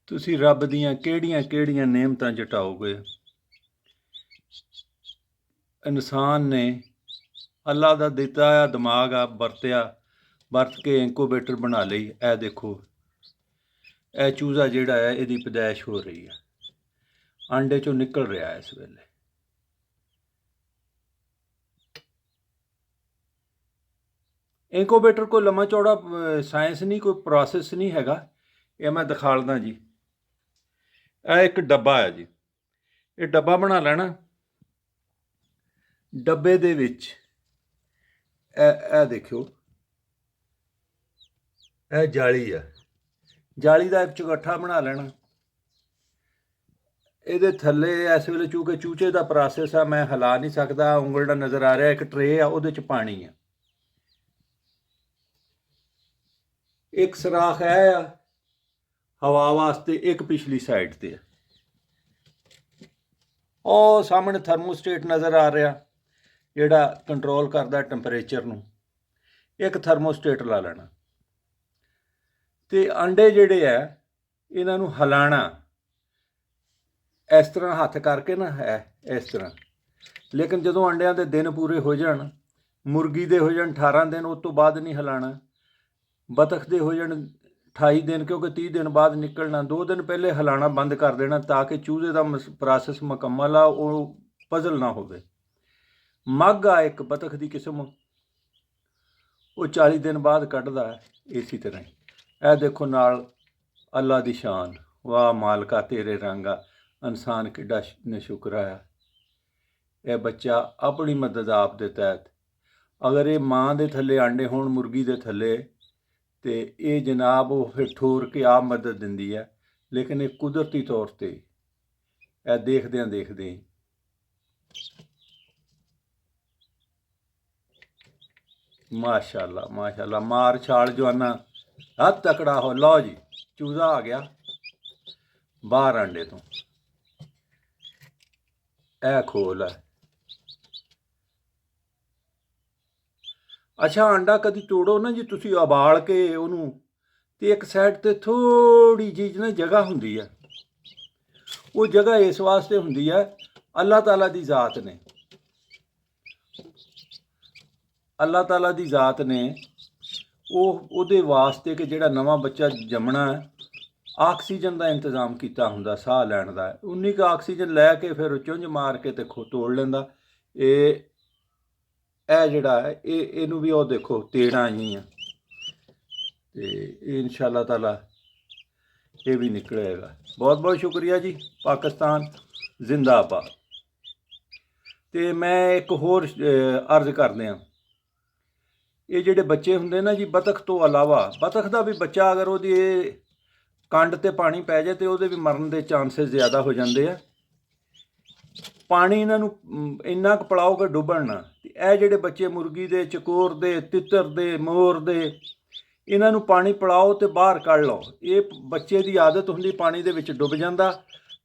ਤੁਸੀਂ ਰੱਬ ਦੀਆਂ ਕਿਹੜੀਆਂ ਨੇਮਤਾਂ ਜਟਾਓਗੇ। ਇਨਸਾਨ ਨੇ ਅੱਲਾ ਦਾ ਦਿੱਤਾ ਆ ਦਿਮਾਗ ਆ ਵਰਤ ਕੇ ਇਨਕੂਬੇਟਰ ਬਣਾ ਲਈ। ਇਹ ਦੇਖੋ, ਇਹ ਚੂਜ਼ਾ ਜਿਹੜਾ ਹੈ ਇਹਦੀ ਪੈਦਾਇਸ਼ ਹੋ ਰਹੀ ਹੈ, ਆਂਡੇ ਚੋਂ ਨਿਕਲ ਰਿਹਾ ਇਸ ਵੇਲੇ। ਇਨਕੂਬੇਟਰ ਕੋਈ ਲੰਮਾ ਚੌੜਾ ਸਾਇੰਸ ਨਹੀਂ, ਕੋਈ ਪ੍ਰੋਸੈਸ ਨਹੀਂ ਹੈਗਾ। ਇਹ ਮੈਂ ਦਿਖਾਲਦਾ ਜੀ। ਇਹ ਇੱਕ ਡੱਬਾ ਹੈ ਜੀ, ਇਹ ਡੱਬਾ ਬਣਾ ਲੈਣਾ। ਡੱਬੇ ਦੇ ਵਿੱਚ ਇਹ ਦੇਖਿਓ, ਇਹ ਜਾਲੀ ਆ, ਜਾਲੀ ਦਾ ਇੱਕ ਚੁਗੱਠਾ ਬਣਾ ਲੈਣਾ। ਇਹਦੇ ਥੱਲੇ ਇਸ ਵੇਲੇ ਚੂੰਕਿ ਚੂਚੇ ਦਾ ਪ੍ਰੋਸੈਸ ਆ, ਮੈਂ ਹਿਲਾ ਨਹੀਂ ਸਕਦਾ, ਉਂਗਲ ਦਾ ਨਜ਼ਰ ਆ ਰਿਹਾ। ਇੱਕ ਟਰੇ ਆ, ਉਹਦੇ 'ਚ ਪਾਣੀ ਆ। ਇੱਕ ਸਰਾਖ ਹੈ ਆ ਹਵਾ ਵਾਸਤੇ, ਇੱਕ ਪਿਛਲੀ ਸਾਈਡ ਤੇ ਆ। ਉਹ ਸਾਹਮਣੇ ਥਰਮੋਸਟੇਟ ਨਜ਼ਰ ਆ ਰਿਹਾ, ਜਿਹੜਾ ਕੰਟਰੋਲ ਕਰਦਾ ਟੈਂਪਰੇਚਰ ਨੂੰ। ਇੱਕ ਥਰਮੋਸਟੇਟ ਲਾ ਲੈਣਾ ਤੇ ਅੰਡੇ ਜਿਹੜੇ ਆ ਇਹਨਾਂ ਨੂੰ ਹਿਲਾਣਾ ਇਸ ਤਰ੍ਹਾਂ ਹੱਥ ਕਰਕੇ ਨਾ, ਹੈ ਇਸ ਤਰ੍ਹਾਂ। ਲੇਕਿਨ ਜਦੋਂ ਅੰਡਿਆਂ ਦੇ ਦਿਨ ਪੂਰੇ ਹੋ ਜਾਣ, ਮੁਰਗੀ ਦੇ ਹੋ ਜਾਣ 18 ਦਿਨ, ਉਸ ਤੋਂ ਬਾਅਦ ਨਹੀਂ ਹਿਲਾਣਾ। ਬਤਖ ਦੇ ਹੋ ਜਾਣ 28 ਦਿਨ, ਕਿਉਂਕਿ 30 ਦਿਨ ਬਾਅਦ ਨਿਕਲਣਾ। 2 ਦਿਨ ਪਹਿਲੇ ਹਿਲਾਣਾ ਬੰਦ ਕਰ ਦੇਣਾ ਤਾਂ ਕਿ ਚੂਜ਼ੇ ਦਾ ਪ੍ਰੋਸੈਸ ਮੁਕੰਮਲ ਆ, ਉਹ ਪਜ਼ਲ ਨਾ ਹੋਵੇ। ਮੱਘ ਆ ਇੱਕ ਬਤਖ ਦੀ ਕਿਸਮ, ਉਹ 40 ਦਿਨ ਬਾਅਦ ਕੱਢਦਾ ਹੈ। ਇਸੇ ਤਰ੍ਹਾਂ ਹੀ ਇਹ ਦੇਖੋ ਨਾਲ ਅੱਲਾ ਦੀ ਸ਼ਾਨ, ਵਾਹ ਮਾਲਕਾ ਤੇਰੇ ਰੰਗ ਆ। ਇਨਸਾਨ ਕਿੱਡਾ ਨਸ਼ੁਕਰਾ ਆ। ਇਹ ਬੱਚਾ ਆਪਣੀ ਮਦਦ ਆਪ ਦੇ ਤਹਿਤ, ਅਗਰ ਇਹ ਮਾਂ ਦੇ ਥੱਲੇ ਆਂਡੇ ਹੋਣ ਮੁਰਗੀ ਦੇ ਥੱਲੇ, ਤੇ ਇਹ ਜਨਾਬ ਉਹ ਫਿਰ ਠੋਰ ਕੇ ਆਪ ਮਦਦ ਦਿੰਦੀ ਹੈ। ਲੇਕਿਨ ਇਹ ਕੁਦਰਤੀ ਤੌਰ 'ਤੇ ਇਹ ਦੇਖਦਿਆਂ ਮਾਸ਼ਾਅੱਲਾ ਮਾਸ਼ਾਅੱਲਾ, ਮਾਰ ਛਾਲ ਜਵਾਨਾ, ਹੱਥ ਤਕੜਾ ਹੋ। ਲਓ ਜੀ, ਚੂਜ਼ਾ ਆ ਗਿਆ ਬਾਹਰ ਆਂਡੇ ਤੋਂ। ਇਹ ਖੋਲ ਹੈ। ਅੱਛਾ, ਆਂਡਾ ਕਦੀ ਤੋੜੋ ਨਾ ਜੀ ਤੁਸੀਂ, ਉਬਾਲ ਕੇ ਉਹਨੂੰ, ਤੇ ਇੱਕ ਸਾਈਡ ਤੇ ਥੋੜੀ ਜਿਹੀ ਨਾ ਜਗ੍ਹਾ ਹੁੰਦੀ ਹੈ। ਉਹ ਜਗ੍ਹਾ ਇਸ ਵਾਸਤੇ ਹੁੰਦੀ ਹੈ, ਅੱਲਾਹ ਤਾਲਾ ਦੀ ਜ਼ਾਤ ਨੇ, ਅੱਲਾਹ ਤਾਲਾ ਦੀ ਜ਼ਾਤ ਨੇ ਉਹਦੇ ਵਾਸਤੇ ਕਿ ਜਿਹੜਾ ਨਵਾਂ ਬੱਚਾ ਜੰਮਣਾ ਹੈ, ਆਕਸੀਜਨ ਦਾ ਇੰਤਜ਼ਾਮ ਕੀਤਾ ਹੁੰਦਾ, ਸਾਹ ਲੈਣ ਦਾ। ਉਨੀ ਕੁ ਆਕਸੀਜਨ ਲੈ ਕੇ ਫਿਰ ਚੁੰਝ ਮਾਰ ਕੇ ਤੇ ਤੋੜ ਲੈਂਦਾ। ਇਹ ਜਿਹੜਾ ਹੈ ਇਹਨੂੰ ਵੀ ਉਹ ਦੇਖੋ ਤੇੜਾਂ ਆਈਆਂ, ਤੇ ਇਹ ਇਨਸ਼ਾ ਅੱਲਾਹ ਤਾਲਾ ਇਹ ਵੀ ਨਿਕਲੇਗਾ। ਬਹੁਤ ਬਹੁਤ ਸ਼ੁਕਰੀਆ ਜੀ। ਪਾਕਿਸਤਾਨ ਜ਼ਿੰਦਾਬਾਦ। ਤੇ ਮੈਂ ਇੱਕ ਹੋਰ ਅਰਜ਼ ਕਰਦੇ ਹਾਂ, ਇਹ ਜਿਹੜੇ ਬੱਚੇ ਹੁੰਦੇ ਨਾ ਜੀ, ਬਤਖ ਤੋਂ ਇਲਾਵਾ, ਬਤਖ ਦਾ ਵੀ ਬੱਚਾ ਅਗਰ ਉਹਦੀ ਕੰਡ ਤੇ ਪਾਣੀ ਪੈ ਜਾਏ ਤੇ ਉਹਦੇ ਵੀ ਮਰਨ ਦੇ ਚਾਂਸਸ ਜ਼ਿਆਦਾ ਹੋ ਜਾਂਦੇ ਆ। ਪਾਣੀ ਇਹਨਾਂ ਨੂੰ ਇੰਨਾ ਕੁ ਪਿਲਾਓ ਕਿ ਡੁੱਬਣ ਨਾ। ਤੇ ਇਹ ਜਿਹੜੇ ਬੱਚੇ ਮੁਰਗੀ ਦੇ, ਚਕੋਰ ਦੇ, ਤਿੱਤਰ ਦੇ, ਮੋਰ ਦੇ, ਇਹਨਾਂ ਨੂੰ ਪਾਣੀ ਪਿਲਾਓ ਤੇ ਬਾਹਰ ਕੱਢ ਲਓ। ਇਹ ਬੱਚੇ ਦੀ ਆਦਤ ਹੁੰਦੀ ਪਾਣੀ ਦੇ ਵਿੱਚ ਡੁੱਬ ਜਾਂਦਾ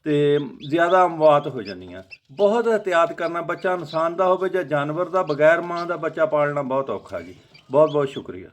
ਤੇ ਜ਼ਿਆਦਾ ਅਮਵਾਤ ਹੋ ਜਾਂਦੀਆਂ। ਬਹੁਤ ਇਹਤਿਆਤ ਕਰਨਾ, ਬੱਚਾ ਇਨਸਾਨ ਦਾ ਹੋਵੇ ਜਾਂ ਜਾਨਵਰ ਦਾ, ਬਗੈਰ ਮਾਂ ਦਾ ਬੱਚਾ ਪਾਲਣਾ ਬਹੁਤ ਔਖਾ ਜੀ। ਬਹੁਤ ਬਹੁਤ ਸ਼ੁਕਰੀਆ।